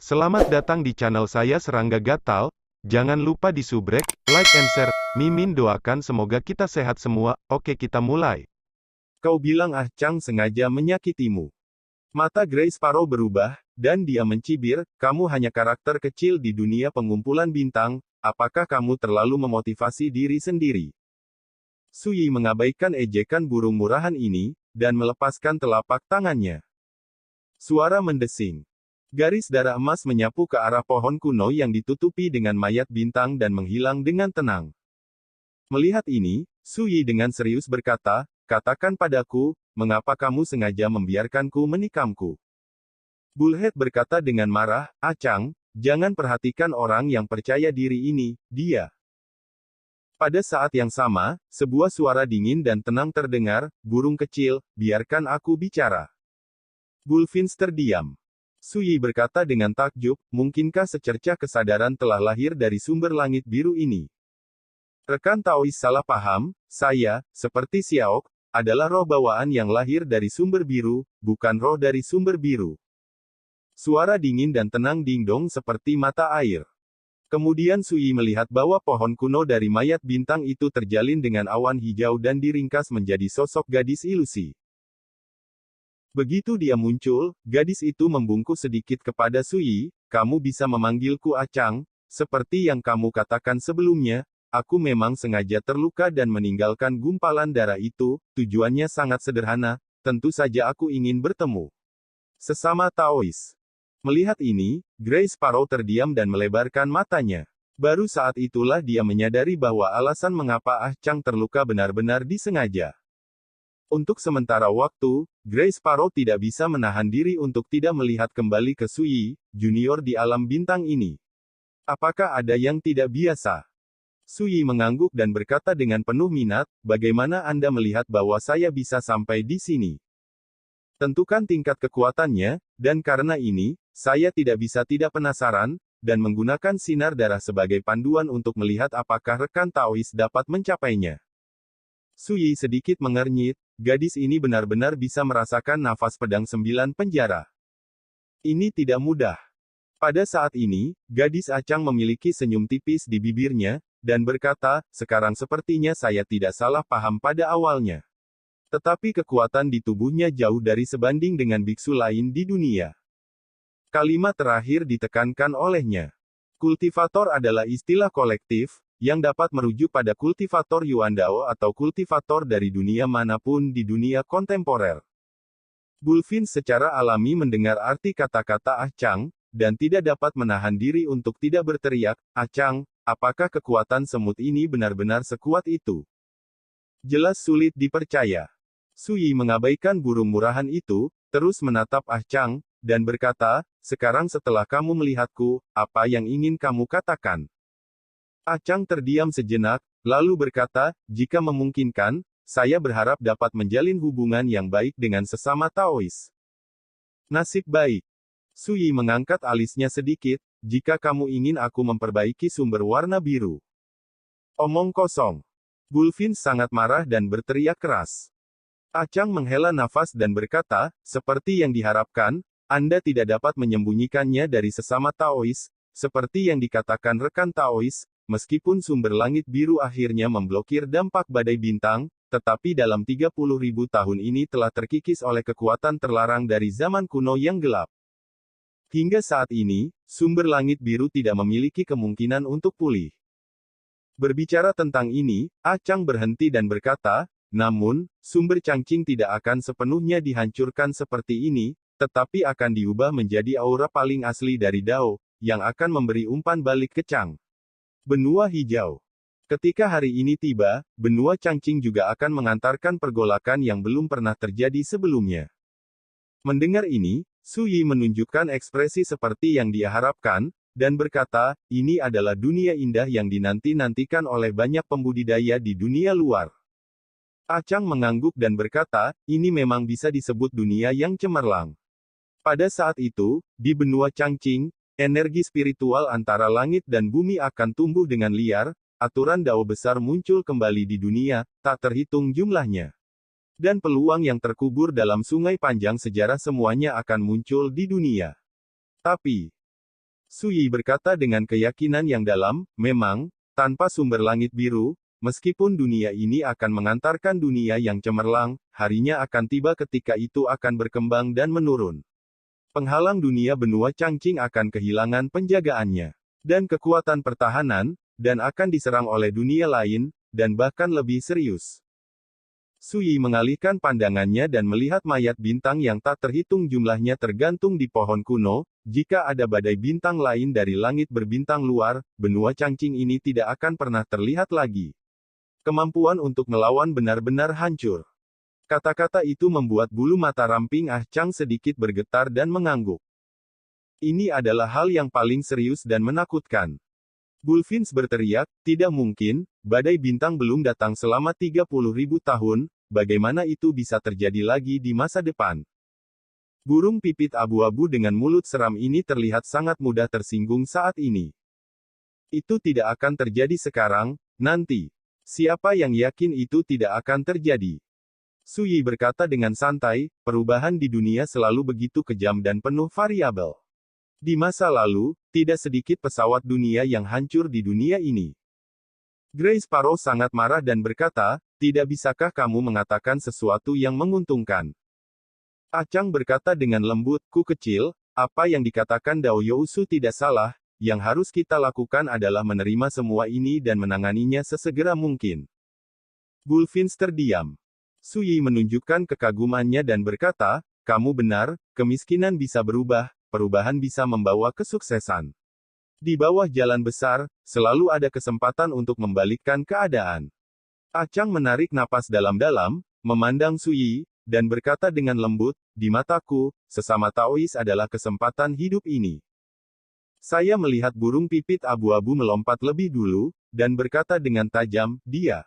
Selamat datang di channel saya Serangga Gatal. Jangan lupa di subrek, like and share. Mimin doakan semoga kita sehat semua. Oke, kita mulai. Kau bilang Ah Chang sengaja menyakitimu. Mata Grace Sparrow berubah, dan dia mencibir, kamu hanya karakter kecil di dunia pengumpulan bintang, apakah kamu terlalu memotivasi diri sendiri? Sui mengabaikan ejekan burung murahan ini, dan melepaskan telapak tangannya. Suara mendesing. Garis darah emas menyapu ke arah pohon kuno yang ditutupi dengan mayat bintang dan menghilang dengan tenang. Melihat ini, Sui dengan serius berkata, katakan padaku, mengapa kamu sengaja membiarkanku menikamku? Bullhead berkata dengan marah, Ah Chang, jangan perhatikan orang yang percaya diri ini, dia. Pada saat yang sama, sebuah suara dingin dan tenang terdengar, burung kecil, biarkan aku bicara. Bullfinch terdiam. Sui berkata dengan takjub, mungkinkah secercah kesadaran telah lahir dari sumber langit biru ini? Rekan Taois salah paham, saya, seperti Xiaok, adalah roh bawaan yang lahir dari sumber biru, bukan roh dari sumber biru. Suara dingin dan tenang dingdong seperti mata air. Kemudian Sui melihat bahwa pohon kuno dari mayat bintang itu terjalin dengan awan hijau dan diringkas menjadi sosok gadis ilusi. Begitu dia muncul, gadis itu membungkuk sedikit kepada Sui, kamu bisa memanggilku Ah Chang, seperti yang kamu katakan sebelumnya, aku memang sengaja terluka dan meninggalkan gumpalan darah itu, tujuannya sangat sederhana, tentu saja aku ingin bertemu. Sesama Taois. Melihat ini, Grace Sparrow terdiam dan melebarkan matanya. Baru saat itulah dia menyadari bahwa alasan mengapa Ah Chang terluka benar-benar disengaja. Untuk sementara waktu, Grace Sparrow tidak bisa menahan diri untuk tidak melihat kembali ke Sui, junior di alam bintang ini. Apakah ada yang tidak biasa? Sui mengangguk dan berkata dengan penuh minat, bagaimana Anda melihat bahwa saya bisa sampai di sini? Tentukan tingkat kekuatannya, dan karena ini, saya tidak bisa tidak penasaran, dan menggunakan sinar darah sebagai panduan untuk melihat apakah rekan Taois dapat mencapainya. Sui sedikit mengernyit, gadis ini benar-benar bisa merasakan nafas pedang 9 penjara. Ini tidak mudah. Pada saat ini, gadis Ah Chang memiliki senyum tipis di bibirnya, dan berkata, sekarang sepertinya saya tidak salah paham pada awalnya. Tetapi kekuatan di tubuhnya jauh dari sebanding dengan biksu lain di dunia. Kalimat terakhir ditekankan olehnya. Kultivator adalah istilah kolektif, yang dapat merujuk pada kultivator Yuandao atau kultivator dari dunia manapun di dunia kontemporer. Bullfinch secara alami mendengar arti kata-kata Ah Chang, dan tidak dapat menahan diri untuk tidak berteriak, Ah Chang, apakah kekuatan semut ini benar-benar sekuat itu? Jelas sulit dipercaya. Sui mengabaikan burung murahan itu, terus menatap Ah Chang, dan berkata, sekarang setelah kamu melihatku, apa yang ingin kamu katakan? Ah Chang terdiam sejenak, lalu berkata, jika memungkinkan, saya berharap dapat menjalin hubungan yang baik dengan sesama Taois. Nasib baik. Sui mengangkat alisnya sedikit, jika kamu ingin aku memperbaiki sumber warna biru. Omong kosong. Bullfinch sangat marah dan berteriak keras. Ah Chang menghela nafas dan berkata, seperti yang diharapkan, Anda tidak dapat menyembunyikannya dari sesama Taois, seperti yang dikatakan rekan Taois, meskipun sumber langit biru akhirnya memblokir dampak badai bintang, tetapi dalam 30.000 tahun ini telah terkikis oleh kekuatan terlarang dari zaman kuno yang gelap. Hingga saat ini, sumber langit biru tidak memiliki kemungkinan untuk pulih. Berbicara tentang ini, Ah Chang berhenti dan berkata, namun, sumber Changqing tidak akan sepenuhnya dihancurkan seperti ini, tetapi akan diubah menjadi aura paling asli dari Dao, yang akan memberi umpan balik ke Chang. Benua hijau. Ketika hari ini tiba, benua Changqing juga akan mengantarkan pergolakan yang belum pernah terjadi sebelumnya. Mendengar ini, Sui menunjukkan ekspresi seperti yang dia harapkan, dan berkata, ini adalah dunia indah yang dinanti-nantikan oleh banyak pembudidaya di dunia luar. Ah Chang mengangguk dan berkata, ini memang bisa disebut dunia yang cemerlang. Pada saat itu, di benua Changqing, energi spiritual antara langit dan bumi akan tumbuh dengan liar, aturan Dao besar muncul kembali di dunia, tak terhitung jumlahnya. Dan peluang yang terkubur dalam sungai panjang sejarah semuanya akan muncul di dunia. Tapi, Suyi berkata dengan keyakinan yang dalam, memang, tanpa sumber langit biru, meskipun dunia ini akan mengantarkan dunia yang cemerlang, harinya akan tiba ketika itu akan berkembang dan menurun. Penghalang dunia benua Changqing akan kehilangan penjagaannya dan kekuatan pertahanan, dan akan diserang oleh dunia lain, dan bahkan lebih serius. Suyi mengalihkan pandangannya dan melihat mayat bintang yang tak terhitung jumlahnya tergantung di pohon kuno. Jika ada badai bintang lain dari langit berbintang luar, benua Changqing ini tidak akan pernah terlihat lagi. Kemampuan untuk melawan benar-benar hancur. Kata-kata itu membuat bulu mata ramping Ah Chang sedikit bergetar dan mengangguk. Ini adalah hal yang paling serius dan menakutkan. Bullfinch berteriak, tidak mungkin, badai bintang belum datang selama 30.000 tahun, bagaimana itu bisa terjadi lagi di masa depan? Burung pipit abu-abu dengan mulut seram ini terlihat sangat mudah tersinggung saat ini. Itu tidak akan terjadi sekarang, nanti. Siapa yang yakin itu tidak akan terjadi? Suyi berkata dengan santai, perubahan di dunia selalu begitu kejam dan penuh variabel. Di masa lalu, tidak sedikit pesawat dunia yang hancur di dunia ini. Grey Sparrow sangat marah dan berkata, tidak bisakah kamu mengatakan sesuatu yang menguntungkan? Ah Chang berkata dengan lembut, ku kecil, apa yang dikatakan Dao Yousu tidak salah, yang harus kita lakukan adalah menerima semua ini dan menanganinya sesegera mungkin. Bullfinch terdiam. Suyi menunjukkan kekagumannya dan berkata, kamu benar, kemiskinan bisa berubah, perubahan bisa membawa kesuksesan. Di bawah jalan besar, selalu ada kesempatan untuk membalikkan keadaan. Ah Chang menarik napas dalam-dalam, memandang Suyi, dan berkata dengan lembut, di mataku, sesama Taois adalah kesempatan hidup ini. Saya melihat burung pipit abu-abu melompat lebih dulu, dan berkata dengan tajam, dia.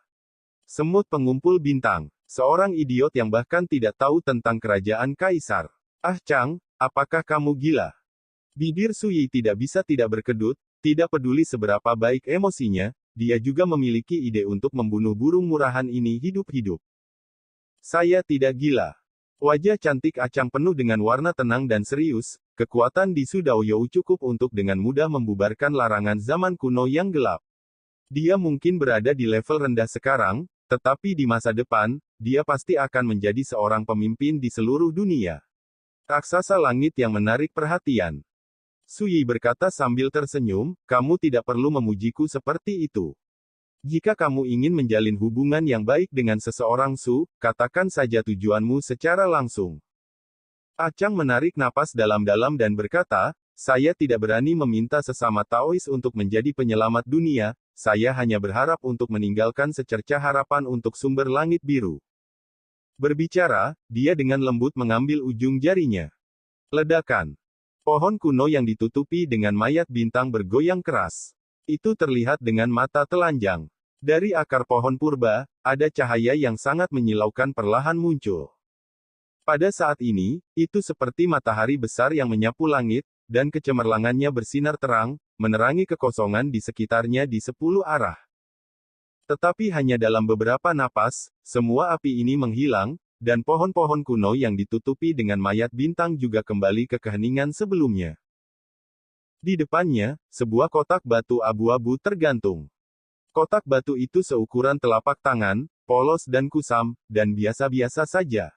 Semut pengumpul bintang. Seorang idiot yang bahkan tidak tahu tentang kerajaan kaisar. Ah Chang, apakah kamu gila? Bibir Suyi tidak bisa tidak berkedut, tidak peduli seberapa baik emosinya, dia juga memiliki ide untuk membunuh burung murahan ini hidup-hidup. Saya tidak gila. Wajah cantik Ah Chang penuh dengan warna tenang dan serius, kekuatan di Su Dao You cukup untuk dengan mudah membubarkan larangan zaman kuno yang gelap. Dia mungkin berada di level rendah sekarang, tetapi di masa depan, dia pasti akan menjadi seorang pemimpin di seluruh dunia. Raksasa langit yang menarik perhatian. Suyi berkata sambil tersenyum, kamu tidak perlu memujiku seperti itu. Jika kamu ingin menjalin hubungan yang baik dengan seseorang Su, katakan saja tujuanmu secara langsung. Ah Chang menarik napas dalam-dalam dan berkata, saya tidak berani meminta sesama Taois untuk menjadi penyelamat dunia, saya hanya berharap untuk meninggalkan secercah harapan untuk sumber langit biru. Berbicara, dia dengan lembut mengambil ujung jarinya. Ledakan. Pohon kuno yang ditutupi dengan mayat bintang bergoyang keras. Itu terlihat dengan mata telanjang. Dari akar pohon purba, ada cahaya yang sangat menyilaukan perlahan muncul. Pada saat ini, itu seperti matahari besar yang menyapu langit, dan kecemerlangannya bersinar terang, menerangi kekosongan di sekitarnya di 10 arah. Tetapi hanya dalam beberapa napas, semua api ini menghilang, dan pohon-pohon kuno yang ditutupi dengan mayat bintang juga kembali ke keheningan sebelumnya. Di depannya, sebuah kotak batu abu-abu tergantung. Kotak batu itu seukuran telapak tangan, polos dan kusam, dan biasa-biasa saja.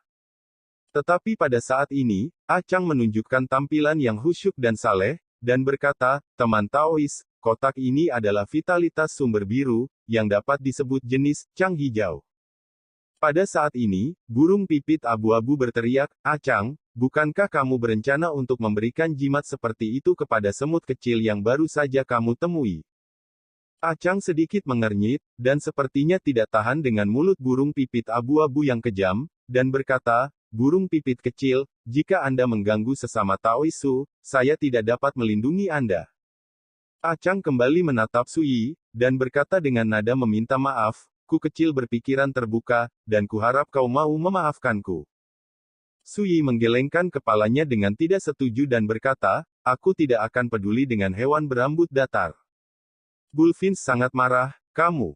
Tetapi pada saat ini, Ah Chang menunjukkan tampilan yang khusyuk dan saleh, dan berkata, teman Taois, kotak ini adalah vitalitas sumber biru, yang dapat disebut jenis Chang hijau. Pada saat ini, burung pipit abu-abu berteriak, Ah Chang, bukankah kamu berencana untuk memberikan jimat seperti itu kepada semut kecil yang baru saja kamu temui? Ah Chang sedikit mengernyit, dan sepertinya tidak tahan dengan mulut burung pipit abu-abu yang kejam, dan berkata, burung pipit kecil, jika Anda mengganggu sesama Taois Su, saya tidak dapat melindungi Anda. Ah Chang kembali menatap Suyi, dan berkata dengan nada meminta maaf, ku kecil berpikiran terbuka, dan kuharap kau mau memaafkanku. Suyi menggelengkan kepalanya dengan tidak setuju dan berkata, aku tidak akan peduli dengan hewan berambut datar. Bullfinch sangat marah, kamu.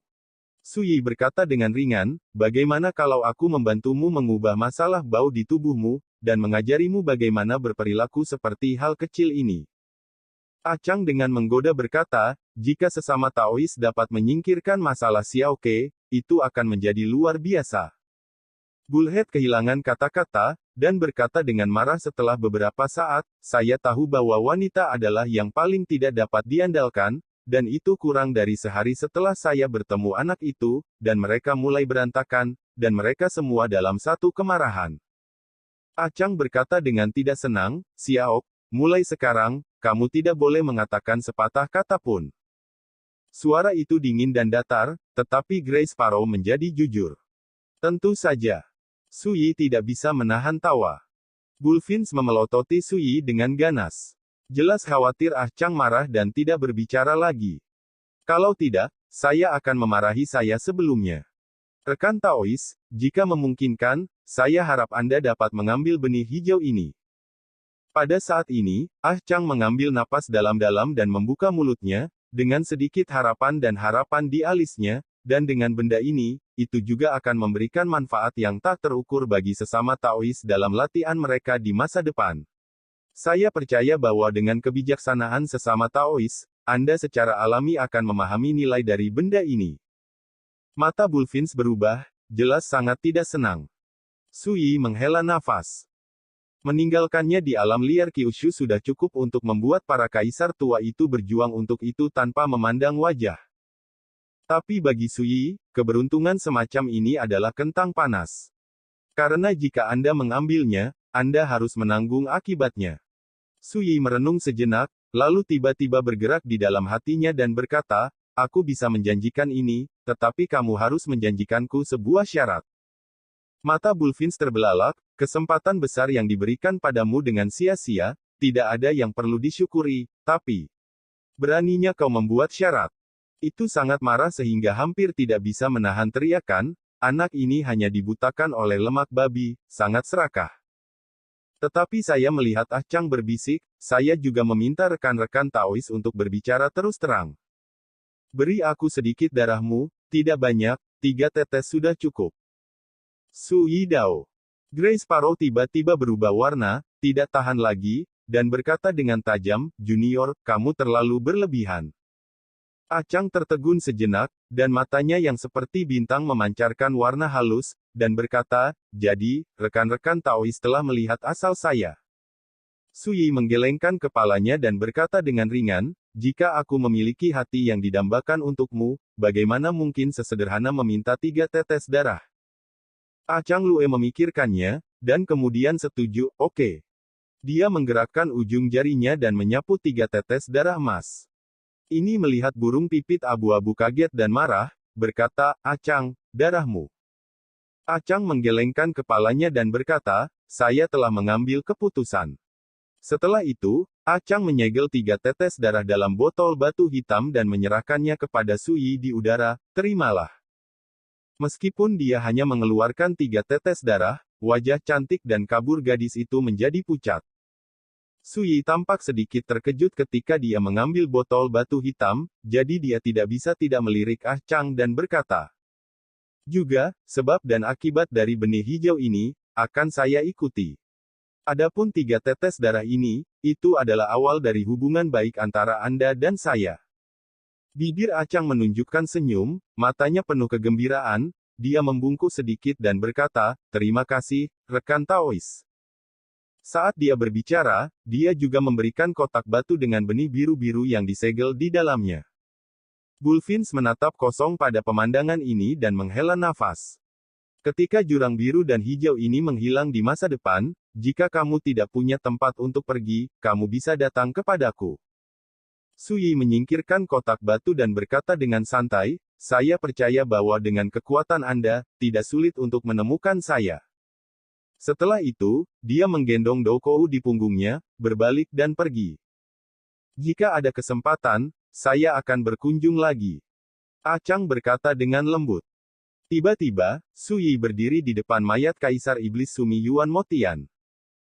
Suyi berkata dengan ringan, bagaimana kalau aku membantumu mengubah masalah bau di tubuhmu, dan mengajarimu bagaimana berperilaku seperti hal kecil ini. Ah Chang dengan menggoda berkata, jika sesama Taois dapat menyingkirkan masalah Xiaoke, itu akan menjadi luar biasa. Bullhead kehilangan kata-kata, dan berkata dengan marah setelah beberapa saat, saya tahu bahwa wanita adalah yang paling tidak dapat diandalkan, dan itu kurang dari sehari setelah saya bertemu anak itu, dan mereka mulai berantakan, dan mereka semua dalam satu kemarahan. Ah Chang berkata dengan tidak senang, Xiao, mulai sekarang, kamu tidak boleh mengatakan sepatah kata pun. Suara itu dingin dan datar, tetapi Grace Sparrow menjadi jujur. Tentu saja. Sui tidak bisa menahan tawa. Bullfinch memelototi Sui dengan ganas. Jelas khawatir Ah Chang marah dan tidak berbicara lagi. Kalau tidak, saya akan memarahi saya sebelumnya. Rekan Taois, jika memungkinkan, saya harap Anda dapat mengambil benih hijau ini. Pada saat ini, Ah Chang mengambil napas dalam-dalam dan membuka mulutnya, dengan sedikit harapan di alisnya, dan dengan benda ini, itu juga akan memberikan manfaat yang tak terukur bagi sesama Taois dalam latihan mereka di masa depan. Saya percaya bahwa dengan kebijaksanaan sesama Taois, Anda secara alami akan memahami nilai dari benda ini. Mata Bullfinch berubah, jelas sangat tidak senang. Sui menghela nafas. Meninggalkannya di alam liar Kyushu sudah cukup untuk membuat para kaisar tua itu berjuang untuk itu tanpa memandang wajah. Tapi bagi Sui, keberuntungan semacam ini adalah kentang panas. Karena jika Anda mengambilnya, Anda harus menanggung akibatnya. Sui merenung sejenak, lalu tiba-tiba bergerak di dalam hatinya dan berkata, aku bisa menjanjikan ini, tetapi kamu harus menjanjikanku sebuah syarat. Mata Bullfinch terbelalak, kesempatan besar yang diberikan padamu dengan sia-sia, tidak ada yang perlu disyukuri, tapi beraninya kau membuat syarat. Itu sangat marah sehingga hampir tidak bisa menahan teriakan, anak ini hanya dibutakan oleh lemak babi, sangat serakah. Tetapi saya melihat Ah Chang berbisik, saya juga meminta rekan-rekan Taois untuk berbicara terus terang. Beri aku sedikit darahmu, tidak banyak, 3 tetes sudah cukup. Sui Dao. Grace Sparrow tiba-tiba berubah warna, tidak tahan lagi, dan berkata dengan tajam, Junior, kamu terlalu berlebihan. Ah Chang tertegun sejenak, dan matanya yang seperti bintang memancarkan warna halus, dan berkata, jadi, rekan-rekan Taois telah melihat asal saya. Sui menggelengkan kepalanya dan berkata dengan ringan, jika aku memiliki hati yang didambakan untukmu, bagaimana mungkin sesederhana meminta 3 tetes darah? Ah Chang Lue memikirkannya, dan kemudian setuju, oke. Dia menggerakkan ujung jarinya dan menyapu 3 tetes darah emas. Ini melihat burung pipit abu-abu kaget dan marah, berkata, Ah Chang, darahmu. Ah Chang menggelengkan kepalanya dan berkata, saya telah mengambil keputusan. Setelah itu, Ah Chang menyegel 3 tetes darah dalam botol batu hitam dan menyerahkannya kepada Sui di udara, terimalah. Meskipun dia hanya mengeluarkan 3 tetes darah, wajah cantik dan kabur gadis itu menjadi pucat. Sui tampak sedikit terkejut ketika dia mengambil botol batu hitam, jadi dia tidak bisa tidak melirik Ah Chang dan berkata, juga, sebab dan akibat dari benih hijau ini, akan saya ikuti. Adapun 3 tetes darah ini, itu adalah awal dari hubungan baik antara Anda dan saya. Bibir Ah Chang menunjukkan senyum, matanya penuh kegembiraan, dia membungkuk sedikit dan berkata, terima kasih, rekan Taois. Saat dia berbicara, dia juga memberikan kotak batu dengan benih biru-biru yang disegel di dalamnya. Bullfinch menatap kosong pada pemandangan ini dan menghela nafas. Ketika jurang biru dan hijau ini menghilang di masa depan, jika kamu tidak punya tempat untuk pergi, kamu bisa datang kepadaku. Sui menyingkirkan kotak batu dan berkata dengan santai, saya percaya bahwa dengan kekuatan Anda, tidak sulit untuk menemukan saya. Setelah itu, dia menggendong Doukou di punggungnya, berbalik dan pergi. Jika ada kesempatan, saya akan berkunjung lagi. Ah Chang berkata dengan lembut. Tiba-tiba, Sui berdiri di depan mayat Kaisar Iblis Sumi Yuan Motian.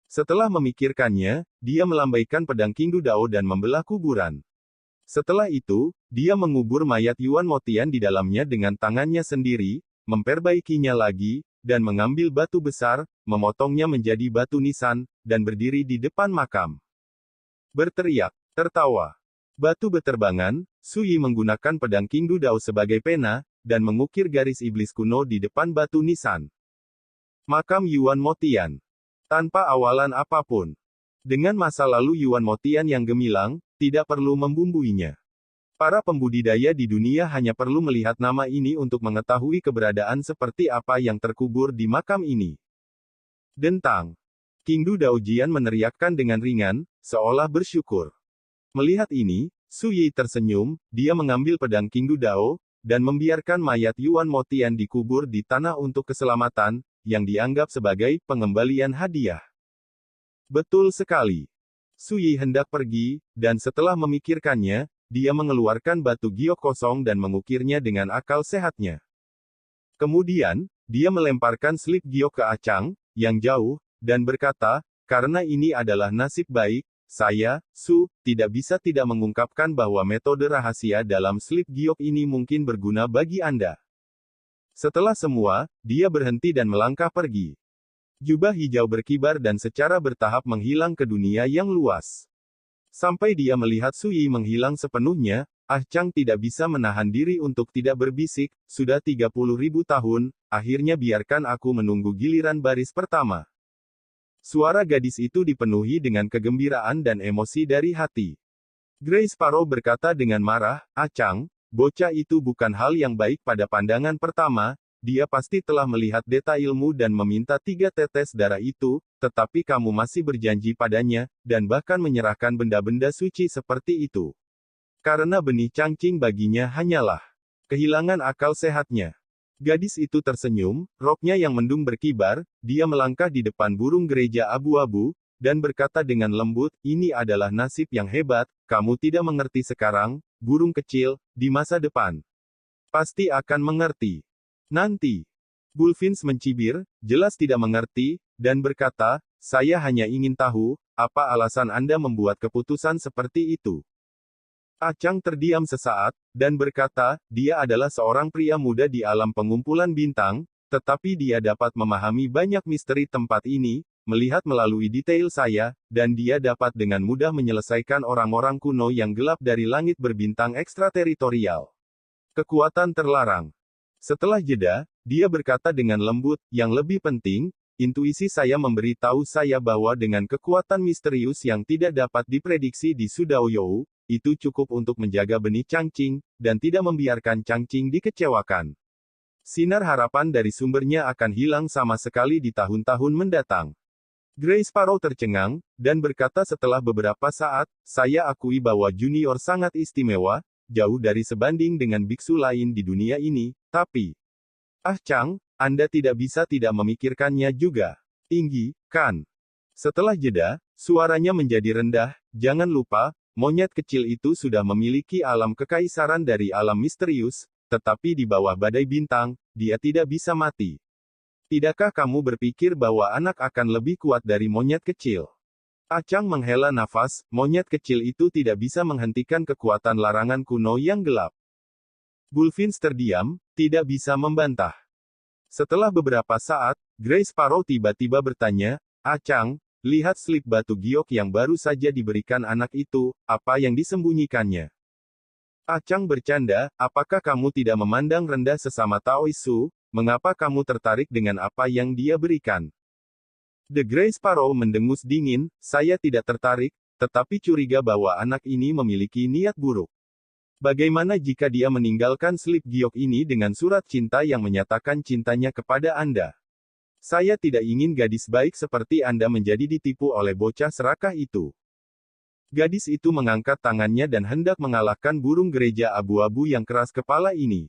Setelah memikirkannya, dia melambaikan pedang Qingdu Dao dan membelah kuburan. Setelah itu, dia mengubur mayat Yuan Motian di dalamnya dengan tangannya sendiri, memperbaikinya lagi, dan mengambil batu besar, memotongnya menjadi batu nisan, dan berdiri di depan makam. Berteriak, tertawa. Batu beterbangan, Su Yi menggunakan pedang Qingdu Dao sebagai pena, dan mengukir garis iblis kuno di depan batu nisan. Makam Yuan Motian. Tanpa awalan apapun. Dengan masa lalu Yuan Motian yang gemilang, tidak perlu membumbuinya. Para pembudidaya di dunia hanya perlu melihat nama ini untuk mengetahui keberadaan seperti apa yang terkubur di makam ini. Dentang. Qingdu Dao Jian meneriakkan dengan ringan, seolah bersyukur. Melihat ini, Su Yi tersenyum, dia mengambil pedang Qingdu Dao, dan membiarkan mayat Yuan Motian dikubur di tanah untuk keselamatan, yang dianggap sebagai pengembalian hadiah. Betul sekali. Su Yi hendak pergi, dan setelah memikirkannya, dia mengeluarkan batu giok kosong dan mengukirnya dengan akal sehatnya. Kemudian, dia melemparkan slip giok ke Acang, yang jauh, dan berkata, karena ini adalah nasib baik, saya, Su, tidak bisa tidak mengungkapkan bahwa metode rahasia dalam slip giok ini mungkin berguna bagi Anda. Setelah semua, dia berhenti dan melangkah pergi. Jubah hijau berkibar dan secara bertahap menghilang ke dunia yang luas. Sampai dia melihat Su Yi menghilang sepenuhnya, Ah Chang tidak bisa menahan diri untuk tidak berbisik, sudah 30.000 tahun, akhirnya biarkan aku menunggu giliran baris pertama. Suara gadis itu dipenuhi dengan kegembiraan dan emosi dari hati. Grace Sparrow berkata dengan marah, Ah Chang, bocah itu bukan hal yang baik pada pandangan pertama, dia pasti telah melihat detailmu dan meminta 3 tetes darah itu, tetapi kamu masih berjanji padanya, dan bahkan menyerahkan benda-benda suci seperti itu. Karena benih cangcing baginya hanyalah kehilangan akal sehatnya. Gadis itu tersenyum, roknya yang mendung berkibar, dia melangkah di depan burung gereja abu-abu, dan berkata dengan lembut, ini adalah nasib yang hebat, kamu tidak mengerti sekarang, burung kecil, di masa depan. Pasti akan mengerti. Nanti. Bullfinch mencibir, jelas tidak mengerti, dan berkata, saya hanya ingin tahu, apa alasan Anda membuat keputusan seperti itu. Ah Chang terdiam sesaat, dan berkata, dia adalah seorang pria muda di alam pengumpulan bintang, tetapi dia dapat memahami banyak misteri tempat ini, melihat melalui detail saya, dan dia dapat dengan mudah menyelesaikan orang-orang kuno yang gelap dari langit berbintang ekstrateritorial. Kekuatan terlarang. Setelah jeda, dia berkata dengan lembut, yang lebih penting, intuisi saya memberitahu saya bahwa dengan kekuatan misterius yang tidak dapat diprediksi di Sudaoyou, itu cukup untuk menjaga benih cangcing, dan tidak membiarkan cangcing dikecewakan. Sinar harapan dari sumbernya akan hilang sama sekali di tahun-tahun mendatang. Grace Sparrow tercengang, dan berkata setelah beberapa saat, saya akui bahwa junior sangat istimewa, jauh dari sebanding dengan biksu lain di dunia ini, tapi... Ah Chang, Anda tidak bisa tidak memikirkannya juga. Tinggi, kan? Setelah jeda, suaranya menjadi rendah, jangan lupa, monyet kecil itu sudah memiliki alam kekaisaran dari alam misterius, tetapi di bawah badai bintang, dia tidak bisa mati. Tidakkah kamu berpikir bahwa anak akan lebih kuat dari monyet kecil? Ah Chang menghela nafas, monyet kecil itu tidak bisa menghentikan kekuatan larangan kuno yang gelap. Bullfinch terdiam, tidak bisa membantah. Setelah beberapa saat, Grace Sparrow tiba-tiba bertanya, Ah Chang, lihat slip batu giok yang baru saja diberikan anak itu, apa yang disembunyikannya? Ah Chang bercanda, apakah kamu tidak memandang rendah sesama Taoisu, mengapa kamu tertarik dengan apa yang dia berikan? The Grey Sparrow mendengus dingin, saya tidak tertarik, tetapi curiga bahwa anak ini memiliki niat buruk. Bagaimana jika dia meninggalkan slip giok ini dengan surat cinta yang menyatakan cintanya kepada Anda? Saya tidak ingin gadis baik seperti Anda menjadi ditipu oleh bocah serakah itu. Gadis itu mengangkat tangannya dan hendak mengalahkan burung gereja abu-abu yang keras kepala ini.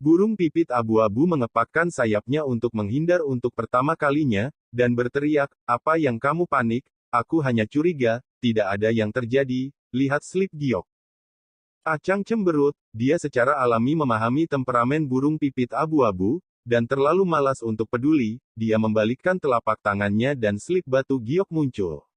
Burung pipit abu-abu mengepakkan sayapnya untuk menghindar untuk pertama kalinya, dan berteriak, apa yang kamu panik, aku hanya curiga, tidak ada yang terjadi, lihat slip giok. Ah Chang cemberut, dia secara alami memahami temperamen burung pipit abu-abu, dan terlalu malas untuk peduli, dia membalikkan telapak tangannya dan slip batu giok muncul.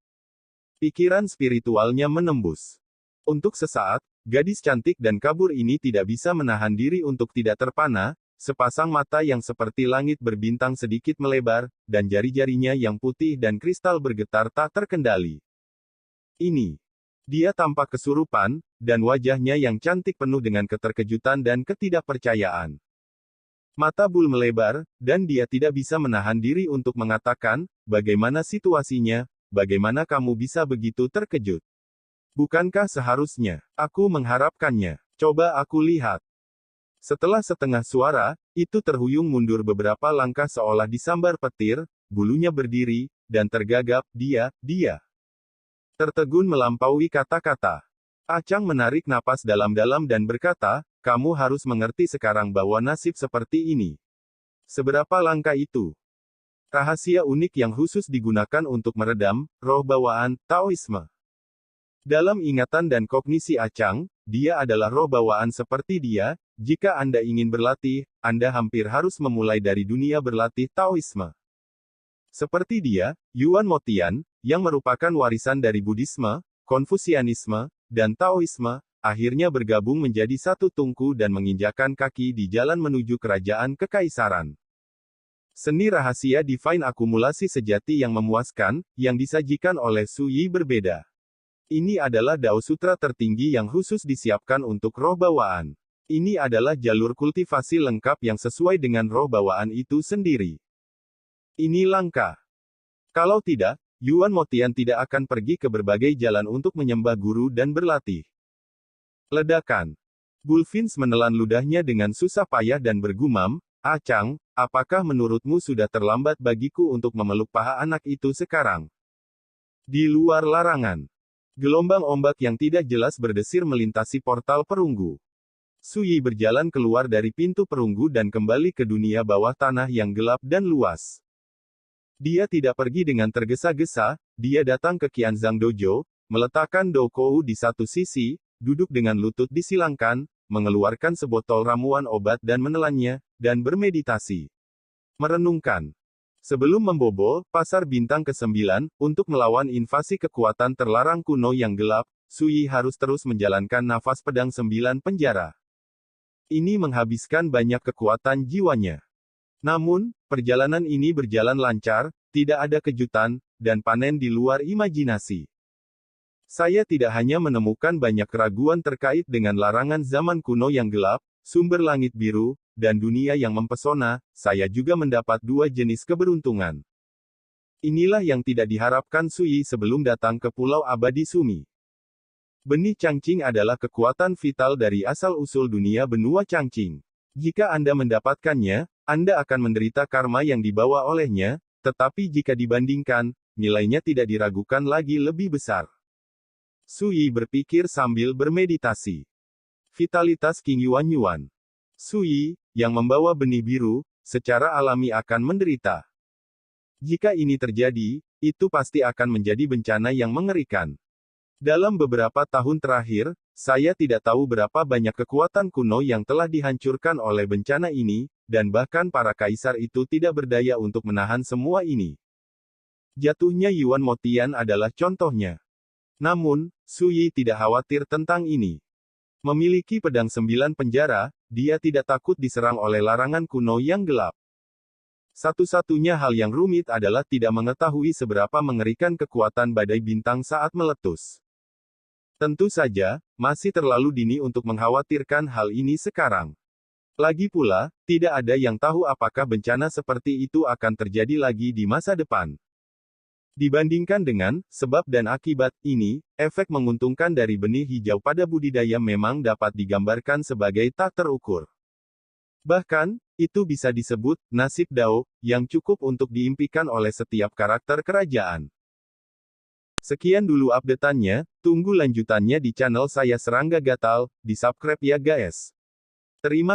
Pikiran spiritualnya menembus. Untuk sesaat, gadis cantik dan kabur ini tidak bisa menahan diri untuk tidak terpana, sepasang mata yang seperti langit berbintang sedikit melebar, dan jari-jarinya yang putih dan kristal bergetar tak terkendali. Ini Dia tampak kesurupan, dan wajahnya yang cantik penuh dengan keterkejutan dan ketidakpercayaan. Mata Bull melebar, dan dia tidak bisa menahan diri untuk mengatakan, "Bagaimana situasinya? Bagaimana kamu bisa begitu terkejut? Bukankah seharusnya aku mengharapkannya? Coba aku lihat." Setelah setengah suara, itu terhuyung mundur beberapa langkah seolah disambar petir, bulunya berdiri, dan tergagap, dia tertegun melampaui kata-kata. Acang menarik napas dalam-dalam dan berkata, "Kamu harus mengerti sekarang bahwa nasib seperti ini. Seberapa langka itu? Rahasia unik yang khusus digunakan untuk meredam roh bawaan Taoisme." Dalam ingatan dan kognisi Acang, dia adalah roh bawaan seperti dia. Jika Anda ingin berlatih, Anda hampir harus memulai dari dunia berlatih Taoisme. Seperti dia, Yuan Motian, yang merupakan warisan dari Buddhisme, Konfusianisme, dan Taoisme, akhirnya bergabung menjadi satu tungku dan menginjakan kaki di jalan menuju kerajaan kekaisaran. Seni rahasia divine akumulasi sejati yang memuaskan, yang disajikan oleh Su Yi berbeda. Ini adalah Dao Sutra tertinggi yang khusus disiapkan untuk roh bawaan. Ini adalah jalur kultivasi lengkap yang sesuai dengan roh bawaan itu sendiri. Ini langka. Kalau tidak, Yuan Motian tidak akan pergi ke berbagai jalan untuk menyembah guru dan berlatih. Ledakan. Bullfinch menelan ludahnya dengan susah payah dan bergumam, "Acang, apakah menurutmu sudah terlambat bagiku untuk memeluk paha anak itu sekarang?" Di luar larangan. Gelombang ombak yang tidak jelas berdesir melintasi portal perunggu. Su Yi berjalan keluar dari pintu perunggu dan kembali ke dunia bawah tanah yang gelap dan luas. Dia tidak pergi dengan tergesa-gesa, dia datang ke Qianzhang Dojo, meletakkan Doukou di satu sisi, duduk dengan lutut disilangkan, mengeluarkan sebotol ramuan obat dan menelannya, dan bermeditasi. Merenungkan. Sebelum membobol pasar bintang ke-9, untuk melawan invasi kekuatan terlarang kuno yang gelap, Su Yi harus terus menjalankan nafas pedang 9 penjara. Ini menghabiskan banyak kekuatan jiwanya. Namun, perjalanan ini berjalan lancar, tidak ada kejutan, dan panen di luar imajinasi. Saya tidak hanya menemukan banyak keraguan terkait dengan larangan zaman kuno yang gelap, sumber langit biru, dan dunia yang mempesona, saya juga mendapat dua jenis keberuntungan. Inilah yang tidak diharapkan Su Yi sebelum datang ke Pulau Abadi Sumi. Benih Changqing adalah kekuatan vital dari asal-usul dunia benua Changqing. Jika Anda mendapatkannya, Anda akan menderita karma yang dibawa olehnya, tetapi jika dibandingkan, nilainya tidak diragukan lagi lebih besar. Su Yi berpikir sambil bermeditasi. Vitalitas King Yuan Yuan. Su Yi, yang membawa benih biru, secara alami akan menderita. Jika ini terjadi, itu pasti akan menjadi bencana yang mengerikan. Dalam beberapa tahun terakhir, saya tidak tahu berapa banyak kekuatan kuno yang telah dihancurkan oleh bencana ini, dan bahkan para kaisar itu tidak berdaya untuk menahan semua ini. Jatuhnya Yuan Motian adalah contohnya. Namun, Su Yi tidak khawatir tentang ini. Memiliki pedang 9 penjara, dia tidak takut diserang oleh larangan kuno yang gelap. Satu-satunya hal yang rumit adalah tidak mengetahui seberapa mengerikan kekuatan badai bintang saat meletus. Tentu saja, masih terlalu dini untuk mengkhawatirkan hal ini sekarang. Lagi pula, tidak ada yang tahu apakah bencana seperti itu akan terjadi lagi di masa depan. Dibandingkan dengan sebab dan akibat ini, efek menguntungkan dari benih hijau pada budidaya memang dapat digambarkan sebagai tak terukur. Bahkan, itu bisa disebut nasib Dao yang cukup untuk diimpikan oleh setiap karakter kerajaan. Sekian dulu update-annya, tunggu lanjutannya di channel saya Serangga Gatal, di subscribe ya guys. Terima